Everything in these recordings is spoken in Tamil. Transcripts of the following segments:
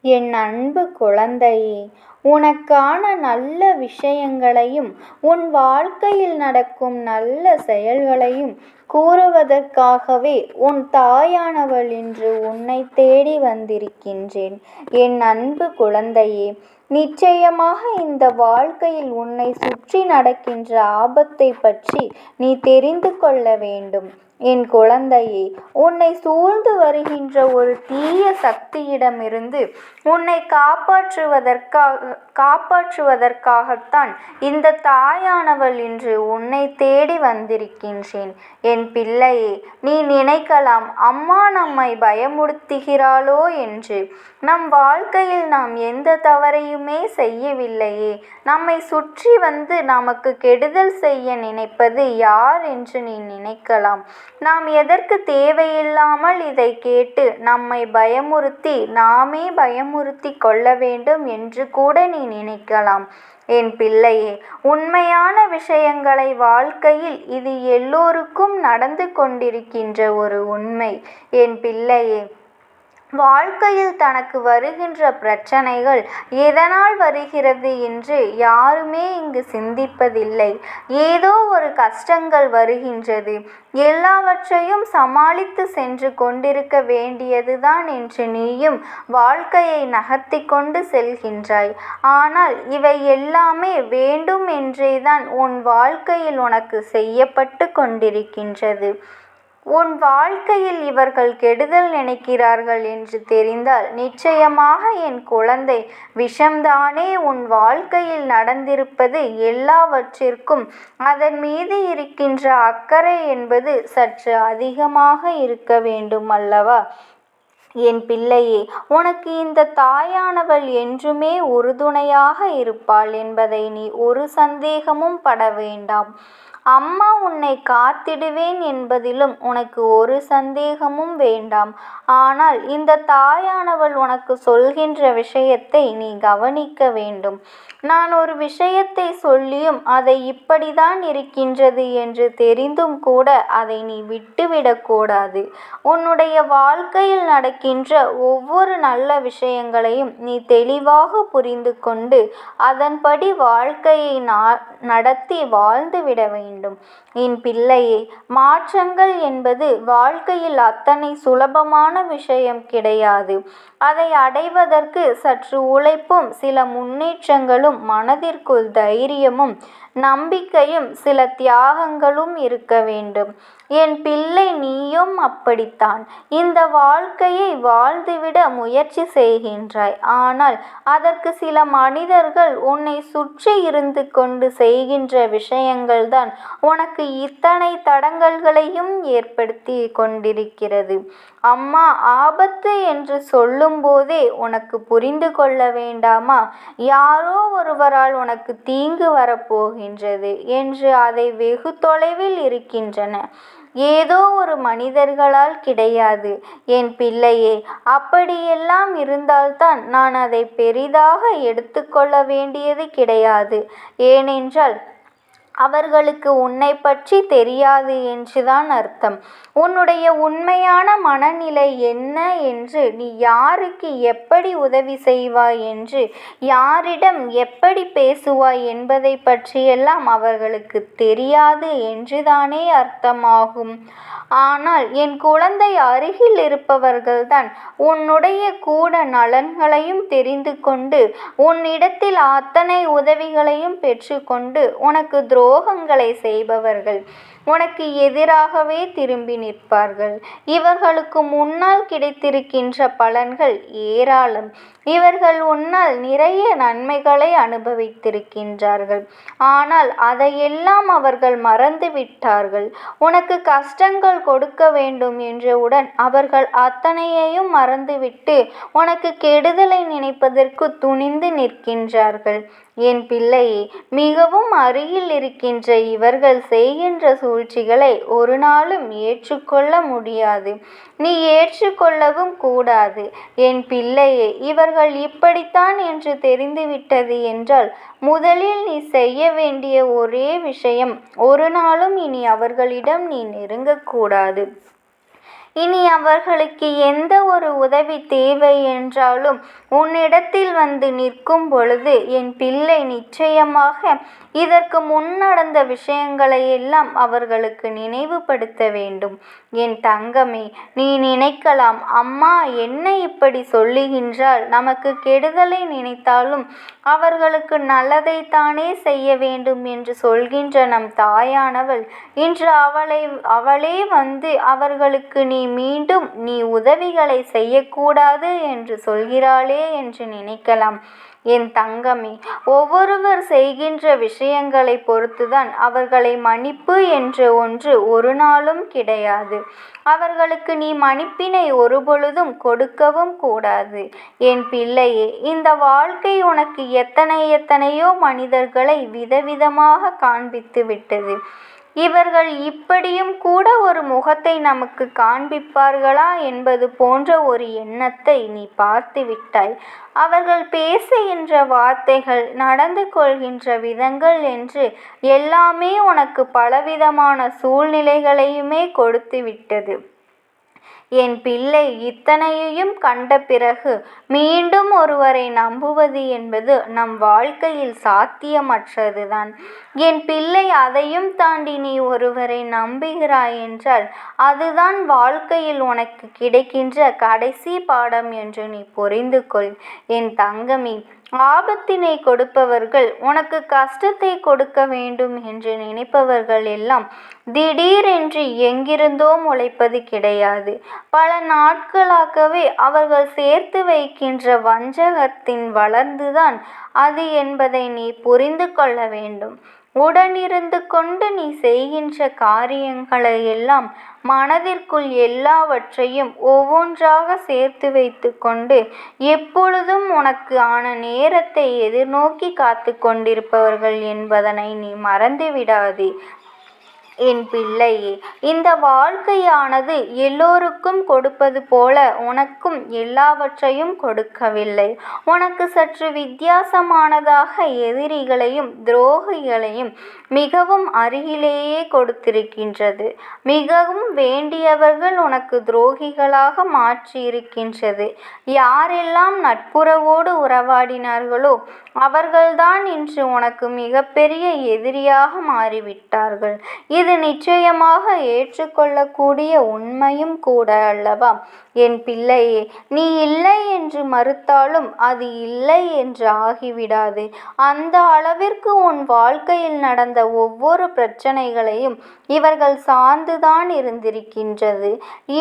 என் அன்பு குழந்தையே, உனக்கான நல்ல விஷயங்களையும் உன் வாழ்க்கையில் நடக்கும் நல்ல செயல்களையும் கூறுவதற்காகவே உன் தாயானவள் இன்று உன்னை தேடி வந்திருக்கின்றேன். என் அன்பு குழந்தையே, நிச்சயமாக இந்த வாழ்க்கையில் உன்னை சுற்றி நடக்கின்ற ஆபத்தை பற்றி நீ தெரிந்து கொள்ள வேண்டும். என் குழந்தையே, உன்னை சூழ்ந்து வருகின்ற ஒரு தீய சக்தியிடமிருந்து உன்னை காப்பாற்றுவதற்காகத்தான் இந்த தாயானவள் இன்று உன்னை தேடி வந்திருக்கின்றேன். என் பிள்ளையே, நீ நினைக்கலாம், அம்மா நம்மை பயமுறுத்துகிறாளோ என்று. நம் வாழ்க்கையில் நாம் எந்த தவறையுமே செய்யவில்லையே. நம்மை சுற்றி வந்து நமக்கு கெடுதல் செய்ய நினைப்பது யார் என்று நீ நினைக்கலாம். நாம் எதற்கு தேவையில்லாமல் இதை கேட்டு நம்மை பயமுறுத்தி நாமே பயமுறுத்தி கொள்ள வேண்டும் என்று கூட நீ நினைக்கலாம். என் பிள்ளையே, உண்மையான விஷயங்களை வாழ்க்கையில் இது எல்லோருக்கும் நடந்து கொண்டிருக்கின்ற ஒரு உண்மை. என் பிள்ளையே, வாழ்க்கையில் தனக்கு வருகின்ற பிரச்சனைகள் எதனால் வருகிறது என்று யாருமே இங்கு சிந்திப்பதில்லை. ஏதோ ஒரு கஷ்டங்கள் வருகின்றது, எல்லாவற்றையும் சமாளித்து சென்று கொண்டிருக்க வேண்டியதுதான் என்று நீயும் வாழ்க்கையை நகர்த்தி கொண்டு செல்கின்றாய். ஆனால் இவை எல்லாமே வேண்டும் என்றேதான் உன் வாழ்க்கையில் உனக்கு செய்யப்பட்டு கொண்டிருக்கின்றது. உன் வாழ்க்கையில் இவர்கள் கெடுதல் நினைக்கிறார்கள் என்று தெரிந்தால் நிச்சயமாக என் குழந்தை, விஷம்தானே உன் வாழ்க்கையில் நடந்திருப்பது. எல்லாவற்றிற்கும் அதன் மீது இருக்கின்ற அக்கறை என்பது சற்று அதிகமாக இருக்க வேண்டும் அல்லவா? என் பிள்ளையே, உனக்கு இந்த தாயானவள் என்றுமே உறுதுணையாக இருப்பாள் என்பதை நீ ஒரு சந்தேகமும் பட வேண்டாம். அம்மா உன்னை காத்திடுவேன் என்பதிலும் உனக்கு ஒரு சந்தேகமும் வேண்டாம். ஆனால் இந்த தாயானவள் உனக்கு சொல்கின்ற விஷயத்தை நீ கவனிக்க வேண்டும். நான் ஒரு விஷயத்தை சொல்லியும் அதை இப்படிதான் இருக்கின்றது என்று தெரிந்தும் கூட அதை நீ விட்டுவிடக்கூடாது. உன்னுடைய வாழ்க்கையில் நடக்கின்ற ஒவ்வொரு நல்ல விஷயங்களையும் நீ தெளிவாக புரிந்து கொண்டு அதன்படி வாழ்க்கையை நடத்தி வாழ்ந்துவிட வேண்டும். என் பிள்ளையே, மாற்றங்கள் என்பது வாழ்க்கையில் அத்தனை சுலபமான விஷயம் கிடையாது. அதை அடைவதற்கு சற்று உழைப்பும் சில முன்னேற்றங்களும் மனதிற்குள் தைரியமும் நம்பிக்கையும் சில தியாகங்களும் இருக்க வேண்டும். என் பிள்ளை, நீயும் அப்படித்தான். இந்த வாழ்க்கையை வாழ்ந்துவிட முயற்சி செய்கின்றாய். ஆனால் அதற்கு சில மனிதர்கள் உன்னை சுற்றி இருந்து கொண்டு செய்கின்ற விஷயங்கள்தான் உனக்கு இத்தனை தடங்கல்களையும் ஏற்படுத்தி கொண்டிருக்கிறது. அம்மா ஆபத்து என்று சொல்லும் போதே உனக்கு புரிந்து கொள்ள வேண்டாமா? யாரோ ஒருவரால் உனக்கு தீங்கு வரப்போகின்றது என்று அதை வெகு தொலைவில் இருக்கின்றன. ஏதோ ஒரு மனிதர்களால் கிடையாது. என் பிள்ளையே, அப்படியெல்லாம் இருந்தால்தான் நான் அதை பெரிதாக எடுத்துக்கொள்ள வேண்டியது கிடையாது. ஏனென்றால் அவர்களுக்கு உன்னை பற்றி தெரியாது என்றுதான் அர்த்தம். உன்னுடைய உண்மையான மனநிலை என்ன என்று, நீ யாருக்கு எப்படி உதவி செய்வாய் என்று, யாரிடம் எப்படி பேசுவாய் என்பதை பற்றியெல்லாம் அவர்களுக்கு தெரியாது என்றுதானே அர்த்தமாகும். ஆனால் என் குழந்தை, அருகில் இருப்பவர்கள்தான் உன்னுடைய கூட நலன்களையும் தெரிந்து கொண்டு உன்னிடத்தில் அத்தனை உதவிகளையும் பெற்றுக்கொண்டு உனக்கு துரோகங்களை செய்பவர்கள் உனக்கு எதிராகவே திரும்பி நிற்பார்கள். இவர்களுக்கு முன்னால் கிடைத்திருக்கின்ற பலன்கள் ஏராளம். இவர்கள் உன்னால் நிறைய நன்மைகளை அனுபவித்திருக்கின்றார்கள். ஆனால் அதையெல்லாம் அவர்கள் மறந்து விட்டார்கள். உனக்கு கஷ்டங்கள் கொடுக்க வேண்டும் என்றவுடன் அவர்கள் அத்தனையையும் மறந்துவிட்டு உனக்கு கெடுதலை நினைப்பதற்கு துணிந்து நிற்கின்றார்கள். என் பிள்ளையே, மிகவும் அருகில் இருக்கின்ற இவர்கள் செய்கின்ற சூழ்ச்சிகளை ஒரு நாளும் ஏற்றுக்கொள்ள முடியாது. நீ ஏற்றுக்கொள்ளவும் கூடாது. என் பிள்ளையே, இவர்கள் இப்படித்தான் என்று தெரிந்துவிட்டது என்றால் முதலில் நீ செய்ய வேண்டிய ஒரே விஷயம், ஒரு நாளும் இனி அவர்களிடம் நீ நெருங்கக்கூடாது. இனி அவர்களுக்கு எந்த ஒரு உதவி தேவை என்றாலும் உன்னிடத்தில் வந்து நிற்கும் பொழுது என் பிள்ளை நிச்சயமாக இதற்கு முன் நடந்த விஷயங்களை எல்லாம் அவர்களுக்கு நினைவுபடுத்த வேண்டும். என் தங்கமே, நீ நினைக்கலாம், அம்மா என்ன இப்படி சொல்லுகின்றாள், நமக்கு கெடுதலை நினைத்தாலும் அவர்களுக்கு நல்லதைத்தானே செய்ய வேண்டும் என்று சொல்கின்ற நம் தாயானவள் இன்று அவளே வந்து அவர்களுக்கு மீண்டும் நீ உதவிகளை செய்யக்கூடாது என்று சொல்கிறாளே என்று நினைக்கலாம். என் தங்கமே, ஒவ்வொருவர் செய்கின்ற விஷயங்களை பொறுத்துதான் அவர்களை மன்னிப்பு என்ற ஒன்று ஒரு நாளும் கிடையாது. அவர்களுக்கு நீ மன்னிப்பினை ஒருபொழுதும் கொடுக்கவும் கூடாது. என் பிள்ளையே, இந்த வாழ்க்கை உனக்கு எத்தனையோ மனிதர்களை விதவிதமாக காண்பித்து விட்டது. இவர்கள் இப்படியும் கூட ஒரு முகத்தை நமக்கு காண்பிப்பார்களா என்பது போன்ற ஒரு எண்ணத்தை நீ பார்த்து விட்டாய். அவர்கள் பேசுகின்ற வார்த்தைகள், நடந்து கொள்கின்ற விதங்கள் என்று எல்லாமே உனக்கு பலவிதமான சூழ்நிலைகளையுமே கொடுத்து விட்டது. என் பிள்ளை, இத்தனையையும் கண்ட பிறகு மீண்டும் ஒருவரை நம்புவது என்பது நம் வாழ்க்கையில் சாத்தியமற்றதுதான். என் பிள்ளை, அதையும் தாண்டி நீ ஒருவரை நம்புகிறாய் என்றால் அதுதான் வாழ்க்கையில் உனக்கு கிடைக்கின்ற கடைசி பாடம் என்று நீ புரிந்து கொள். என் தங்கமே, ஆபத்தினை கொடுப்பவர்கள், உனக்கு கஷ்டத்தை கொடுக்க வேண்டும் என்று நினைப்பவர்கள் எல்லாம் திடீரென்று எங்கிருந்தோ முளைப்பது கிடையாது. பல நாட்களாகவே அவர்கள் சேர்த்து வைக்கின்ற வஞ்சகத்தின் வளர்ந்துதான் அது என்பதை நீ புரிந்து கொள்ள வேண்டும். உடனிருந்து கொண்டு நீ செய்கின்ற காரியங்களை எல்லாம் மனதிற்குள் எல்லாவற்றையும் ஒவ்வொன்றாக சேர்த்து வைத்து கொண்டு எப்பொழுதும் உனக்கு ஆன நேரத்தை எதிர்நோக்கி காத்து கொண்டிருப்பவர்கள் என்பதனை நீ மறந்துவிடாதே. என் பிள்ளையே, இந்த வாழ்க்கையானது எல்லோருக்கும் கொடுப்பது போல உனக்கும் எல்லாவற்றையும் கொடுக்கவில்லை. உனக்கு சற்று வித்தியாசமானதாக எதிரிகளையும் துரோகிகளையும் மிகவும் அருகிலேயே கொடுத்திருக்கின்றது. மிகவும் வேண்டியவர்கள் உனக்கு துரோகிகளாக மாற்றியிருக்கின்றது. யாரெல்லாம் நட்புறவோடு உறவாடினார்களோ அவர்கள்தான் இன்று உனக்கு மிகப்பெரிய எதிரியாக மாறிவிட்டார்கள். இது நிச்சயமாக ஏற்றுக்கொள்ளக்கூடிய உண்மையும் கூட அல்லவா? என் பிள்ளையே, நீ இல்லை என்று மறுத்தாலும் அது இல்லை என்று ஆகிவிடாது. அந்த அளவிற்கு உன் வாழ்க்கையில் நடந்த ஒவ்வொரு பிரச்சனைகளையும் இவர்கள் சார்ந்துதான் இருந்திருக்கின்றது.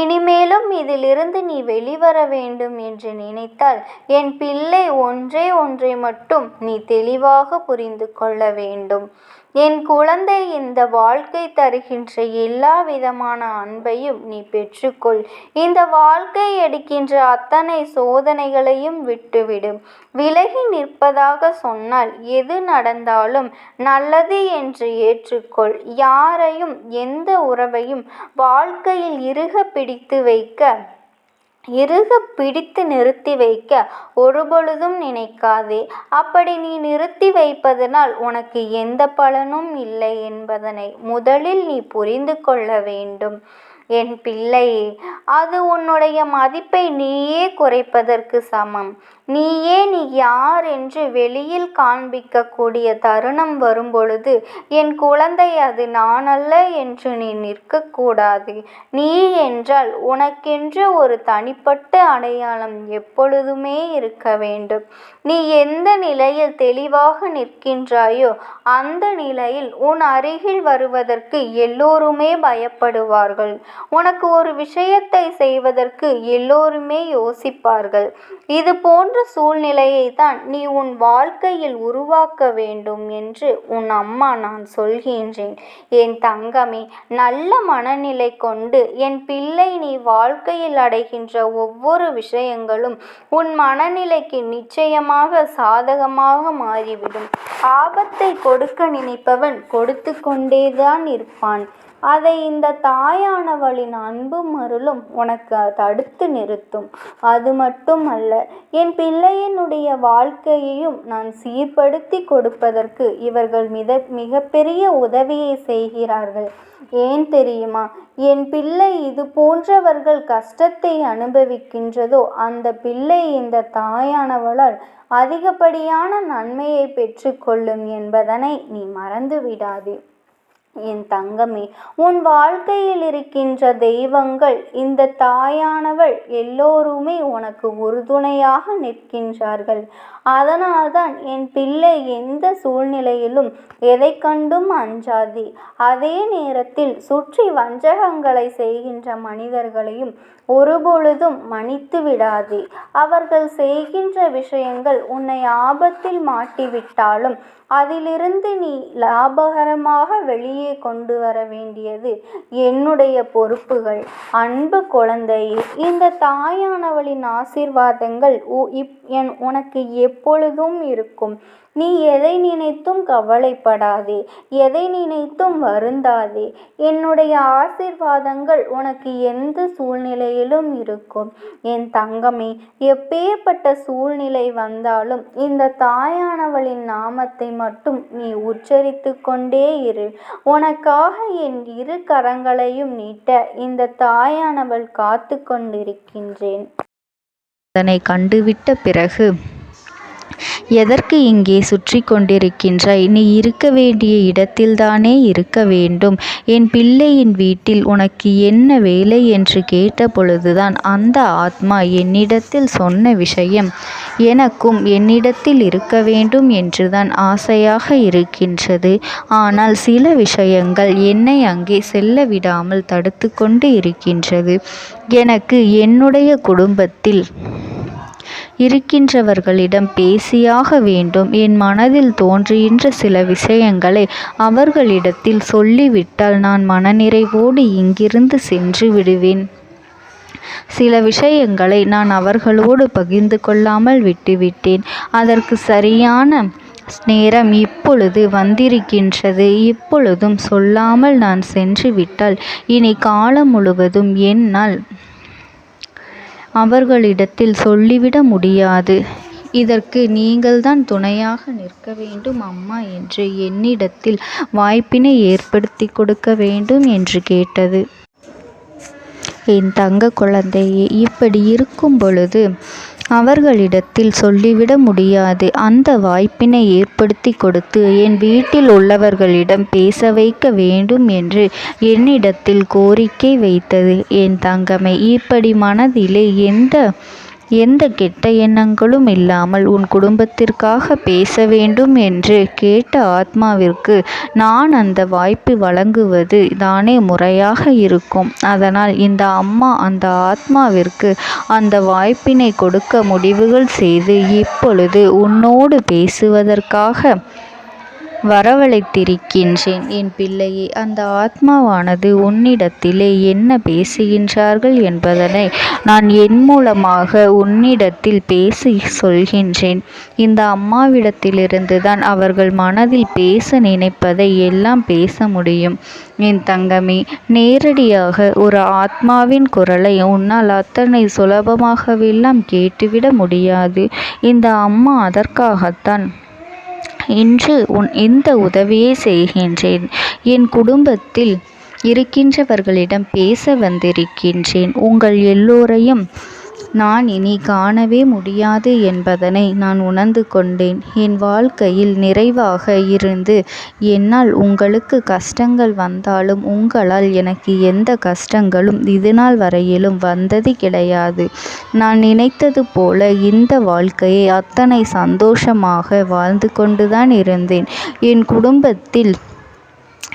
இனிமேலும் இதிலிருந்து நீ வெளிவர வேண்டும் என்று நினைத்தால் என் பிள்ளை, ஒன்றை மட்டும் நீ தெளிவாக புரிந்து கொள்ள வேண்டும். என் குழந்தை, இந்த வாழ்க்கை தருகின்ற எல்லா விதமான அன்பையும் நீ பெற்றுக்கொள். இந்த வாழ்க்கை எடுக்கின்ற அத்தனை சோதனைகளையும் விட்டுவிடும். விலகி நிற்பதாக சொன்னால் எது நடந்தாலும் நல்லது என்று ஏற்றுக்கொள். யாரையும் எந்த உறவையும் வாழ்க்கையில் இறுக பிடித்து நிறுத்தி வைக்க ஒருபொழுதும் நினைக்காதே. அப்படி நீ நிறுத்தி வைப்பதனால் உனக்கு எந்த பலனும் இல்லை என்பதனை முதலில் நீ புரிந்து கொள்ள வேண்டும். என் பிள்ளையே, அது உன்னுடைய மதிப்பை நீயே குறைப்பதற்கு சமம். நீ யார் என்று வெளியில் காண்பிக்கக்கூடிய தருணம் வரும்பொழுது என் குழந்தை, அது நான் அல்ல என்று நீ நிற்கக்கூடாது. நீ என்றால் உனக்கென்று ஒரு தனிப்பட்ட அடையாளம் எப்பொழுதுமே இருக்க வேண்டும். நீ எந்த நிலையில் தெளிவாக நிற்கின்றாயோ அந்த நிலையில் உன் அருகில் வருவதற்கு எல்லோருமே பயப்படுவார்கள். உனக்கு ஒரு விஷயத்தை செய்வதற்கு எல்லோருமே யோசிப்பார்கள். இது போன்ற சூழ்நிலையை தான் நீ உன் வாழ்க்கையில் உருவாக்க வேண்டும் என்று உன் அம்மா நான் சொல்கின்றேன். என் தங்கமே, நல்ல மனநிலை கொண்டு என் பிள்ளை, நீ வாழ்க்கையில் அடைகின்ற ஒவ்வொரு விஷயங்களும் உன் மனநிலைக்கு நிச்சயமாக சாதகமாக மாறிவிடும். ஆபத்தை கொடுக்க நினைப்பவன் கொடுத்து கொண்டேதான் இருப்பான். அதை இந்த தாயானவளின் அன்பும் அருளும் உனக்கு தடுத்து நிறுத்தும். அது மட்டுமல்ல, என் பிள்ளையினுடைய வாழ்க்கையையும் நான் சீர்படுத்தி கொடுப்பதற்கு இவர்கள் மிகப்பெரிய உதவியை செய்கிறார்கள். ஏன் தெரியுமா? என் பிள்ளை இது போன்றவர்கள் கஷ்டத்தை அனுபவிக்கின்றதோ அந்த பிள்ளை இந்த தாயானவளால் அதிகப்படியான நன்மையை பெற்று கொள்ளும் என்பதனை நீ மறந்து விடாதே. என் தங்கமே, உன் வாழ்க்கையில் இருக்கின்ற தெய்வங்கள் இந்த தாயானவள் எல்லோருமே உனக்கு உறுதுணையாக நிற்கின்றார்கள். அதனால்தான் என் பிள்ளை எந்த சூழ்நிலையிலும் எதை கண்டும் அஞ்சாதே. அதே நேரத்தில் சுற்றி வஞ்சகங்களை செய்கின்ற மனிதர்களையும் ஒருபொழுதும் மன்னித்து விடாதே. அவர்கள் செய்கின்ற விஷயங்கள் உன்னை ஆபத்தில் மாட்டிவிட்டாலும் அதிலிருந்து நீ லாபகரமாக வெளியே கொண்டு வர வேண்டியது என்னுடைய பொறுப்புகள். அன்பு குழந்தையே, இந்த தாயானவளின் ஆசீர்வாதங்கள் உனக்கு எப்பொழுதும் இருக்கும். நீ எதை நினைத்தும் கவலைப்படாதே, எதை நினைத்தும் வருந்தாதே. என்னுடைய ஆசீர்வாதங்கள் உனக்கு எந்த சூழ்நிலையிலும் இருக்கும். என் தங்கமே, எப்பேற்பட்ட சூழ்நிலை வந்தாலும் இந்த தாயானவளின் நாமத்தை மட்டும் நீ உச்சரித்து கொண்டே இரு. உனக்காக என் இரு கரங்களையும் நீட்ட இந்த தாயானவள் காத்து கொண்டிருக்கின்றேன். அதனை கண்டுவிட்ட பிறகு எதற்கு இங்கே சுற்றி கொண்டிருக்கின்றாய்? நீ இருக்க வேண்டிய இடத்தில்தானே இருக்க வேண்டும். என் பிள்ளையின் வீட்டில் உனக்கு என்ன வேலை என்று கேட்ட பொழுதுதான் அந்த ஆத்மா என்னிடத்தில் சொன்ன விஷயம் எனக்கும் என்னிடத்தில் இருக்க வேண்டும் என்றுதான் ஆசையாக இருக்கின்றது. ஆனால் சில விஷயங்கள் என்னை அங்கே செல்ல விடாமல் தடுத்து கொண்டு இருக்கின்றது. எனக்கு என்னுடைய குடும்பத்தில் இருக்கின்றவர்களிடம் பேசியாக வேண்டும். என் மனதில் தோன்றுகின்ற சில விஷயங்களை அவர்களிடத்தில் சொல்லிவிட்டால் நான் மனநிறைவோடு இங்கிருந்து சென்று விடுவேன். சில விஷயங்களை நான் அவர்களோடு பகிர்ந்து கொள்ளாமல் விட்டுவிட்டேன். அதற்கு சரியான நேரம் இப்பொழுது வந்திருக்கின்றது. இப்பொழுதும் சொல்லாமல் நான் சென்று விட்டால் இனி காலம் முழுவதும் என்னால் அவர்களிடத்தில் சொல்லிவிட முடியாது. இதற்கு நீங்கள்தான் துணையாக நிற்க வேண்டும் அம்மா என்று என்னிடத்தில் வாய்ப்பினை ஏற்படுத்தி கொடுக்க வேண்டும் என்று கேட்டது. என் தங்க குழந்தையே, இப்படி இருக்கும் பொழுது அவர்களிடத்தில் சொல்லிவிட முடியாது. அந்த வாய்ப்பினை ஏற்படுத்தி கொடுத்து என் வீட்டில் உள்ளவர்களிடம் பேச வைக்க வேண்டும் என்று என்னிடத்தில் கோரிக்கை வைத்தது. என் தங்கமே, இப்படி மனதிலே எந்த கெட்ட எண்ணங்களும் இல்லாமல் உன் குடும்பத்திற்காக பேச வேண்டும் என்று கேட்ட ஆத்மாவிற்கு நான் அந்த வாய்ப்பு வழங்குவது தானே முறையாக இருக்கும். அதனால் இந்த அம்மா அந்த ஆத்மாவிற்கு அந்த வாய்ப்பினை கொடுக்க முடிவுகள் செய்து இப்பொழுது உன்னோடு பேசுவதற்காக வரவழைத்திருக்கின்றேன். என் பிள்ளையே, அந்த ஆத்மாவானது உன்னிடத்திலே என்ன பேசுகின்றார்கள் என்பதனை நான் என் மூலமாக உன்னிடத்தில் பேசி சொல்கின்றேன். இந்த அம்மாவிடத்திலிருந்து தான் அவர்கள் மனதில் பேச நினைப்பதை எல்லாம் பேச முடியும். என் தங்கமே, நேரடியாக ஒரு ஆத்மாவின் குரலை உன்னால் அத்தனை சுலபமாகவெல்லாம் கேட்டுவிட முடியாது. இந்த அம்மா அதற்காகத்தான் இன்று இந்த உதவியை செய்கின்றேன். என் குடும்பத்தில் இருக்கின்றவர்களிடம் பேச வந்திருக்கின்றேன். உங்கள் எல்லோரையும் நான் இனி காணவே முடியாது என்பதனை நான் உணர்ந்து கொண்டேன். என் வாழ்க்கையில் நிறைவாக இருந்து என்னால் உங்களுக்கு கஷ்டங்கள் வந்தாலும் உங்களால் எனக்கு எந்த கஷ்டங்களும் இதுநாள் வரையிலும் வந்தது கிடையாது. நான் நினைத்தது போல இந்த வாழ்க்கையை அத்தனை சந்தோஷமாக வாழ்ந்து கொண்டுதான் இருந்தேன். என் குடும்பத்தில்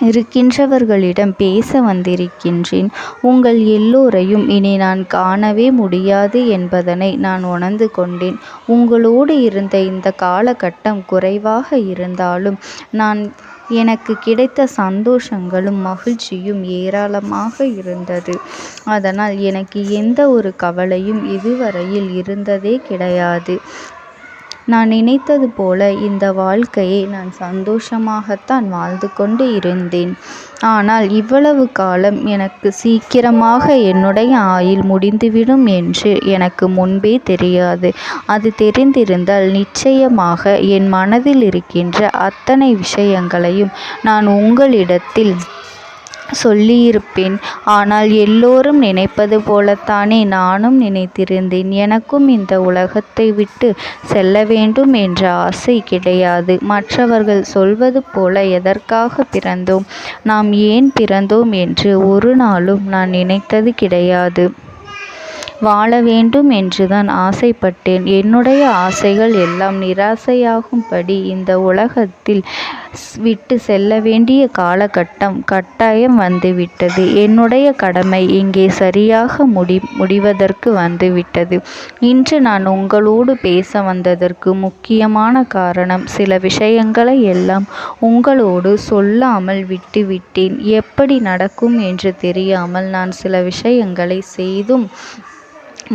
இருக்கின்றவர்களிடம் பேச வந்திருக்கின்றேன். உங்கள் எல்லோரையும் இனி நான் காணவே முடியாது என்பதனை நான் உணர்ந்து கொண்டேன். உங்களோடு இருந்த இந்த காலகட்டம் குறைவாக இருந்தாலும் எனக்கு கிடைத்த சந்தோஷங்களும் மகிழ்ச்சியும் ஏராளமாக இருந்தது. அதனால் எனக்கு எந்த ஒரு கவலையும் இதுவரையில் இருந்ததே கிடையாது. நான் நினைத்தது போல இந்த வாழ்க்கையை நான் சந்தோஷமாகத்தான் வாழ்ந்து கொண்டு இருந்தேன். ஆனால் இவ்வளவு காலம் எனக்கு சீக்கிரமாக என்னுடைய ஆயுள் முடிந்துவிடும் என்று எனக்கு முன்பே தெரியாது. அது தெரிந்திருந்தால் நிச்சயமாக என் மனதில் இருக்கின்ற அத்தனை விஷயங்களையும் நான் உங்களிடத்தில் சொல்லியிருப்பேன். ஆனால் எல்லோரும் நினைப்பது போலத்தானே நானும் நினைத்திருந்தேன். எனக்கும் இந்த உலகத்தை விட்டு செல்ல வேண்டும் என்ற ஆசை கிடையாது. மற்றவர்கள் சொல்வது போல எதற்காக பிறந்தோம், நாம் ஏன் பிறந்தோம் என்று ஒரு நாளும் நான் நினைத்தது கிடையாது. வாழ வேண்டும் என்றுதான் ஆசைப்பட்டேன். என்னுடைய ஆசைகள் எல்லாம் நிராசையாகும்படி இந்த உலகத்தில் விட்டு செல்ல வேண்டிய காலகட்டம் கட்டாயம் வந்துவிட்டது. என்னுடைய கடமை இங்கே சரியாக முடிவதற்கு வந்துவிட்டது. இன்று நான் உங்களோடு பேச வந்ததற்கு முக்கியமான காரணம், சில விஷயங்களை எல்லாம் உங்களோடு சொல்லாமல் விட்டுவிட்டேன். எப்படி நடக்கும் என்று தெரியாமல் நான் சில விஷயங்களை செய்தும்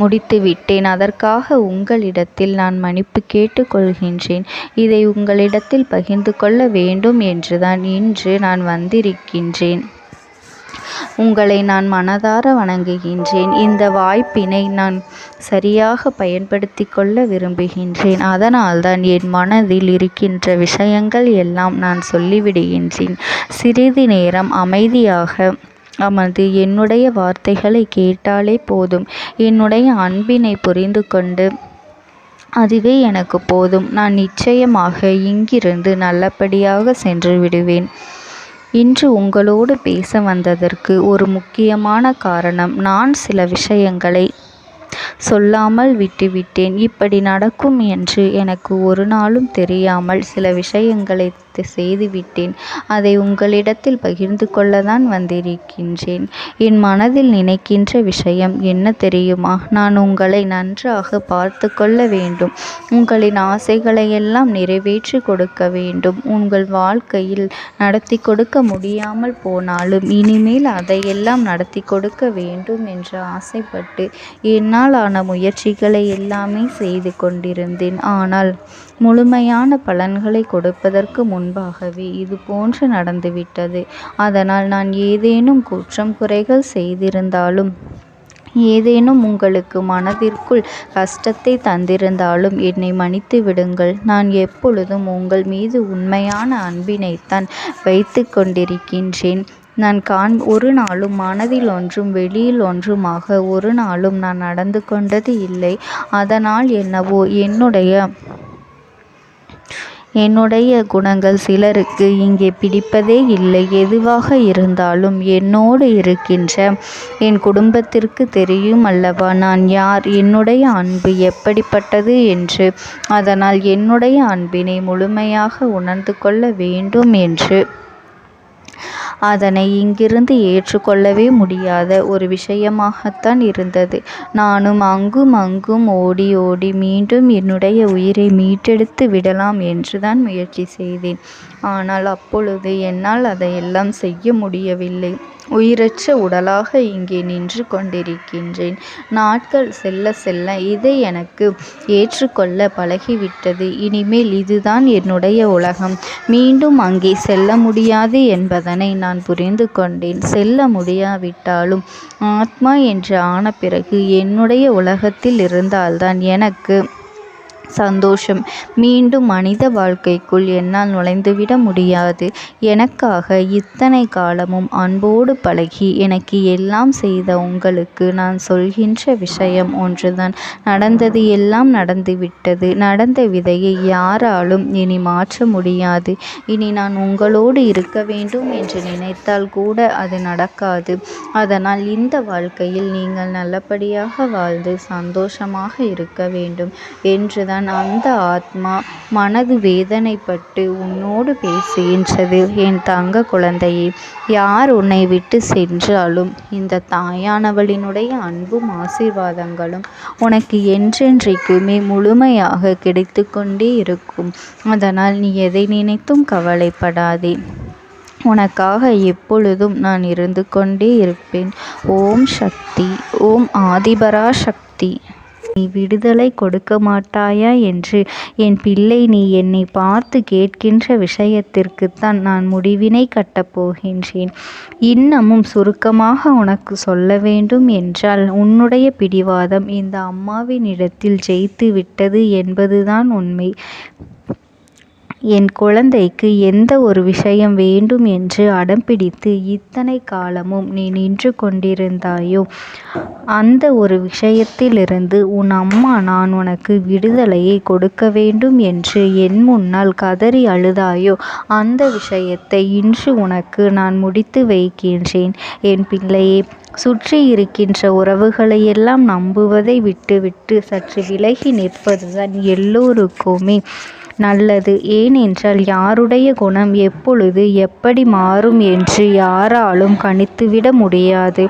முடித்துவிட்டேன். அதற்காக உங்களிடத்தில் நான் மன்னிப்பு கேட்டுக்கொள்கின்றேன். இதை உங்களிடத்தில் பகிர்ந்து கொள்ள வேண்டும் என்றுதான் இன்று நான் வந்திருக்கின்றேன். உங்களை நான் மனதார வணங்குகின்றேன். இந்த வாய்ப்பினை நான் சரியாக பயன்படுத்தி கொள்ள விரும்புகின்றேன். அதனால்தான் என் மனதில் இருக்கின்ற விஷயங்கள் எல்லாம் நான் சொல்லிவிடுகின்றேன். சிறிது நேரம் அமைதியாக அமர்ந்து என்னுடைய வார்த்தைகளை கேட்டாலே போதும். என்னுடைய அன்பினை புரிந்து கொண்டு அதுவே எனக்கு போதும். நான் நிச்சயமாக இங்கிருந்து நல்லபடியாக சென்று விடுவேன். இன்று உங்களோடு பேச வந்ததற்கு ஒரு முக்கியமான காரணம், நான் சில விஷயங்களை சொல்லாமல் விட்டுவிட்டேன். இப்படி நடக்கும் என்று எனக்கு ஒரு நாளும் தெரியாமல் சில விஷயங்களை செய்துவிட்டேன். அதை உங்களிடத்தில் பகிர்ந்து கொள்ளத்தான் வந்திருக்கின்றேன். என் மனதில் நினைக்கின்ற விஷயம் என்ன தெரியுமா? நான் உங்களை நன்றாக பார்த்து கொள்ள வேண்டும். உங்களின் ஆசைகளை எல்லாம் நிறைவேற்றி கொடுக்க வேண்டும். உங்கள் வாழ்க்கையில் நடத்தி கொடுக்க முடியாமல் போனாலும் இனிமேல் அதையெல்லாம் நடத்தி கொடுக்க வேண்டும் என்று ஆசைப்பட்டு என்னால் ஆன முயற்சிகளை எல்லாமே செய்து கொண்டிருந்தேன். ஆனால் முழுமையான பலன்களை கொடுப்பதற்கு முன்பாகவே இது போன்று நடந்துவிட்டது. அதனால் நான் ஏதேனும் குற்றம் குறைகள் செய்திருந்தாலும், ஏதேனும் உங்களுக்கு மனதிற்குள் கஷ்டத்தை தந்திருந்தாலும் என்னை மன்னித்து விடுங்கள். நான் எப்பொழுதும் உங்கள் மீது உண்மையான அன்பினைத்தான் வைத்து கொண்டிருக்கின்றேன். நான் ஒரு நாளும் மனதில் ஒன்றும் வெளியில் ஒன்றுமாக ஒரு நாளும் நான் நடந்து கொண்டது இல்லை. அதனால் என்னவோ என்னுடைய குணங்கள் சிலருக்கு இங்கே பிடிப்பதே இல்லை. எதுவாக இருந்தாலும் என்னோடு இருக்கின்ற என் குடும்பத்திற்கு தெரியும் அல்லவா நான் யார், என்னுடைய அன்பு எப்படிப்பட்டது என்று. அதனால் என்னுடைய அன்பினை முழுமையாக உணர்ந்து கொள்ள வேண்டும் என்று அதனை இங்கிருந்து ஏற்றுக்கொள்ளவே முடியாத ஒரு விஷயமாகத்தான் இருந்தது. நானும் அங்கும் அங்கும் ஓடி ஓடி மீண்டும் என்னுடைய உயிரை மீட்டெடுத்து விடலாம் என்றுதான் முயற்சி செய்தேன். ஆனால் அப்பொழுது என்னால் அதையெல்லாம் செய்ய முடியவில்லை. உயிரற்ற உடலாக இங்கே நின்று கொண்டிருக்கின்றேன். நாட்கள் செல்ல செல்ல இதை எனக்கு ஏற்றுக்கொள்ள பழகிவிட்டது. இனிமேல் இதுதான் என்னுடைய உலகம். மீண்டும் அங்கே செல்ல முடியாது என்பதனை நான் புரிந்து கொண்டேன். செல்ல முடியாவிட்டாலும் ஆத்மா என்று ஆன பிறகு என்னுடைய உலகத்தில் இருந்தால்தான் எனக்கு சந்தோஷம். மீண்டும் மனித வாழ்க்கைக்குள் என்னால் நுழைந்துவிட முடியாது. எனக்காக இத்தனை காலமும் அன்போடு பழகி எனக்கு எல்லாம் செய்த உங்களுக்கு நான் சொல்கின்ற விஷயம் ஒன்றுதான். நடந்தது எல்லாம் நடந்துவிட்டது. நடந்த விதையை யாராலும் இனி மாற்ற முடியாது. இனி நான் உங்களோடு இருக்க வேண்டும் என்று நினைத்தால் கூட அது நடக்காது. அதனால் இந்த வாழ்க்கையில் நீங்கள் நல்லபடியாக வாழ்ந்து சந்தோஷமாக இருக்க வேண்டும் என்றுதான் அந்த ஆத்மா மனது வேதனைப்பட்டு உன்னோடு பேசுகின்றது. என் தங்க குழந்தையே, யார் உன்னை விட்டு சென்றாலும் இந்த தாயானவளினுடைய அன்பும் ஆசீர்வாதங்களும் உனக்கு என்றென்றைக்குமே முழுமையாக கிடைத்து கொண்டே இருக்கும். அதனால் நீ எதை நினைத்தும் கவலைப்படாதே. உனக்காக எப்பொழுதும் நான் இருந்து கொண்டே இருப்பேன். ஓம் சக்தி. ஓம் ஆதிபரா சக்தி. நீ விடுதலை கொடுக்க மாட்டாயா என்று என் பிள்ளை, நீ என்னை பார்த்து கேட்கின்ற விஷயத்திற்குத்தான் நான் முடிவினை கட்டப் போகின்றேன். இன்னமும் சுருக்கமாக உனக்கு சொல்ல வேண்டும் என்றால், உன்னுடைய பிடிவாதம் இந்த அம்மாவினிடத்தில் ஜெயித்து விட்டது என்பதுதான் உண்மை. என் குழந்தைக்கு எந்த ஒரு விஷயம் வேண்டும் என்று அடம்பிடித்து இத்தனை காலமும் நீ நின்று கொண்டிருந்தாயோ, அந்த ஒரு விஷயத்திலிருந்து உன் அம்மா நான் உனக்கு விடுதலையை கொடுக்க வேண்டும் என்று என் முன்னால் கதறி அழுதாயோ, அந்த விஷயத்தை இன்று உனக்கு நான் முடித்து வைக்கின்றேன். என் பிள்ளையே, சுற்றி இருக்கின்ற உறவுகளையெல்லாம் நம்புவதை விட்டுவிட்டு சற்று விலகி நிற்பதுதான் எல்லோருக்குமே நல்லது. ஏனென்றால் யாருடைய குணம் எப்பொழுது எப்படி மாறும் என்று யாராலும் கணித்துவிட முடியாது.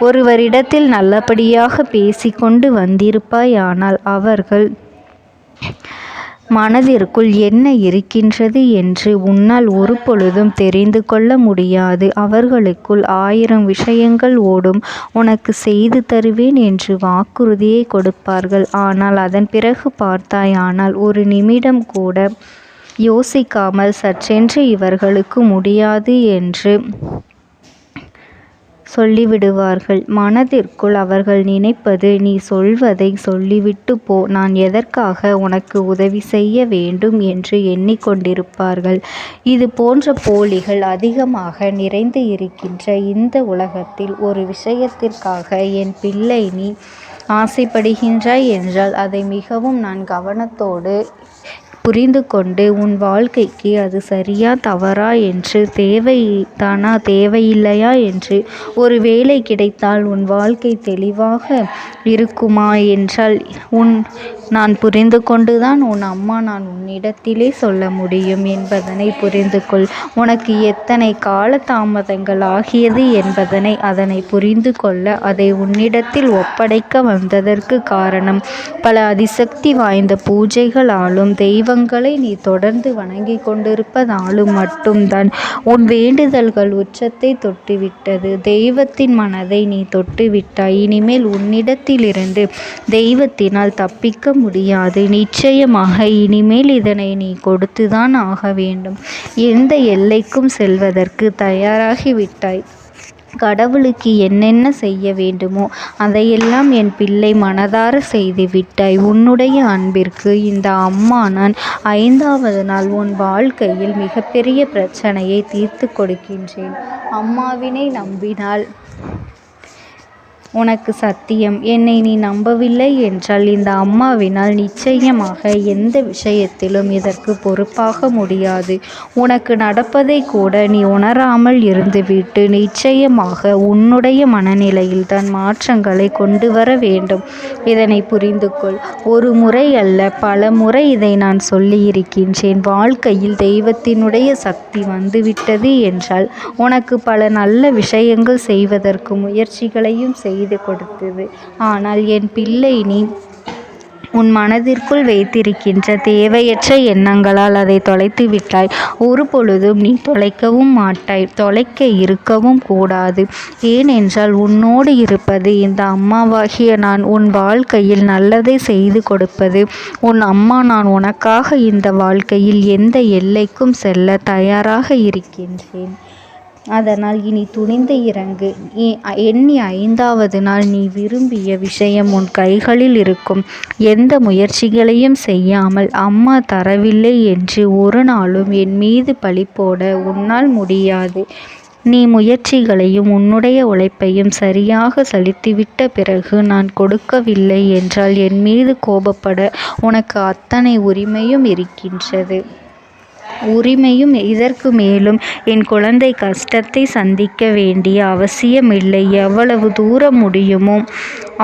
ஒருவரிடத்தில் நல்லபடியாக பேசிக்கொண்டு வந்திருப்பாயானால் அவர்கள் மனதிற்குள் என்ன இருக்கின்றது என்று உன்னால் ஒரு பொழுதும் தெரிந்து கொள்ள முடியாது. அவர்களுக்குள் 1000 விஷயங்கள் ஓடும். உனக்கு செய்து தருவேன் என்று வாக்குறுதியை கொடுப்பார்கள். ஆனால் அதன் பிறகு பார்த்தாயானால் ஒரு நிமிடம் கூட யோசிக்காமல் சற்றென்று இவர்களுக்கு முடியாது என்று சொல்லிவிடுவார்கள். மனதிற்குள் அவர்கள் நினைப்பது, நீ சொல்வதை சொல்லிவிட்டு போ, நான் எதற்காக உனக்கு உதவி செய்ய வேண்டும் என்று எண்ணிக்கொண்டிருப்பார்கள். இது போன்ற போலிகள் அதிகமாக நிறைந்து இருக்கின்ற இந்த உலகத்தில் ஒரு விஷயத்திற்காக என் பிள்ளை நீ ஆசைப்படுகின்றாய் என்றால் அதை மிகவும் நான் கவனத்தோடு புரிந்து கொண்டு உன் வாழ்க்கைக்கு அது சரியா தவறா என்று, தேவைதானா தேவையில்லையா என்று, ஒரு வேலை கிடைத்தால் உன் வாழ்க்கை தெளிவாக இருக்குமா என்றால் நான் புரிந்து கொண்டுதான் உன் அம்மா நான் உன்னிடத்திலே சொல்ல முடியும் என்பதனை புரிந்து கொள். உனக்கு எத்தனை கால தாமதங்கள் ஆகியது என்பதனை அதனை புரிந்து கொள்ள அதை உன்னிடத்தில் ஒப்படைக்க வந்ததற்கு காரணம், பல அதிசக்தி வாய்ந்த பூஜைகளாலும் தெய்வங்களை நீ தொடர்ந்து வணங்கி கொண்டிருப்பதாலும் மட்டும்தான் உன் வேண்டுதல்கள் உச்சத்தை தொட்டுவிட்டது. தெய்வத்தின் மனதை நீ தொட்டுவிட்டாய். இனிமேல் உன்னிடத்திலிருந்து தெய்வத்தினால் தப்பிக்க முடியாது. நிச்சயமாக இனிமேல் இதனை நீ கொடுத்துதான் ஆக வேண்டும். எந்த எல்லைக்கும் செல்வதற்கு தயாராகிவிட்டாய். கடவுளுக்கு என்னென்ன செய்ய வேண்டுமோ அதையெல்லாம் என் பிள்ளை மனதார செய்து விட்டாய். உன்னுடைய அன்பிற்கு இந்த அம்மா நான் 5வது நாள் உன் வாழ்க்கையில் மிகப்பெரிய பிரச்சனையை தீர்த்து கொடுக்கின்றேன். அம்மாவினை நம்பினால் உனக்கு சத்தியம். என்னை நீ நம்பவில்லை என்றால் இந்த அம்மாவினால் நிச்சயமாக எந்த விஷயத்திலும் இதற்கு பொறுப்பாக முடியாது. உனக்கு நடப்பதை கூட நீ உணராமல் இருந்துவிட்டு நிச்சயமாக உன்னுடைய மனநிலையில் தான் மாற்றங்களை கொண்டு வர வேண்டும். இதனை புரிந்து கொள். ஒரு முறை அல்ல, பல முறை இதை நான் சொல்லியிருக்கின்றேன். வாழ்க்கையில் தெய்வத்தினுடைய சக்தி வந்துவிட்டது என்றால் உனக்கு பல நல்ல விஷயங்கள் செய்வதற்கு முயற்சிகளையும் செய்து கொடுத்தது. ஆனால் என் பிள்ளை, நீ உன் மனதிற்குள் வைத்திருக்கின்ற தேவையற்ற எண்ணங்களால் அதை தொலைத்து விட்டாய். ஒரு பொழுதும் நீ தொலைக்கவும் மாட்டாய். தொலைக்க இருக்கவும் கூடாது. ஏனென்றால் உன்னோடு இருப்பது இந்த அம்மாவாகிய நான். உன் வாழ்க்கையில் நல்லதை செய்து கொடுப்பது உன் அம்மா நான். உனக்காக இந்த வாழ்க்கையில் எந்த எல்லைக்கும் செல்ல தயாராக இருக்கின்றேன். அதனால் இனி துணிந்து இறங்கு. எண்ணி 5வது நாள் நீ விரும்பிய விஷயம் உன் கைகளில் இருக்கும். எந்த முயற்சிகளையும் செய்யாமல் அம்மா தரவில்லை என்று ஒரு நாளும் என் மீது பழி போட உன்னால் முடியாது. நீ முயற்சிகளையும் உன்னுடைய உழைப்பையும் சரியாக செலுத்திவிட்ட பிறகு நான் கொடுக்கவில்லை என்றால் என் மீது கோபப்பட உனக்கு அத்தனை உரிமையும் இருக்கின்றது. இதற்கு மேலும் என் குழந்தை கஷ்டத்தை சந்திக்க வேண்டிய அவசியமில்லை. எவ்வளவு தூரம் முடியுமோ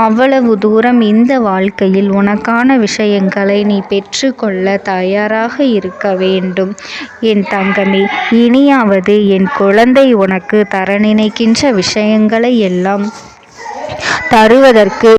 அவ்வளவு தூரம் இந்த வாழ்க்கையில் உனக்கான விஷயங்களை நீ பெற்றுக்கொள்ள தயாராக இருக்க வேண்டும். என் தங்கமே, இனியாவது என் குழந்தை உனக்கு தர நினைக்கின்ற விஷயங்களை எல்லாம் தருவதற்கு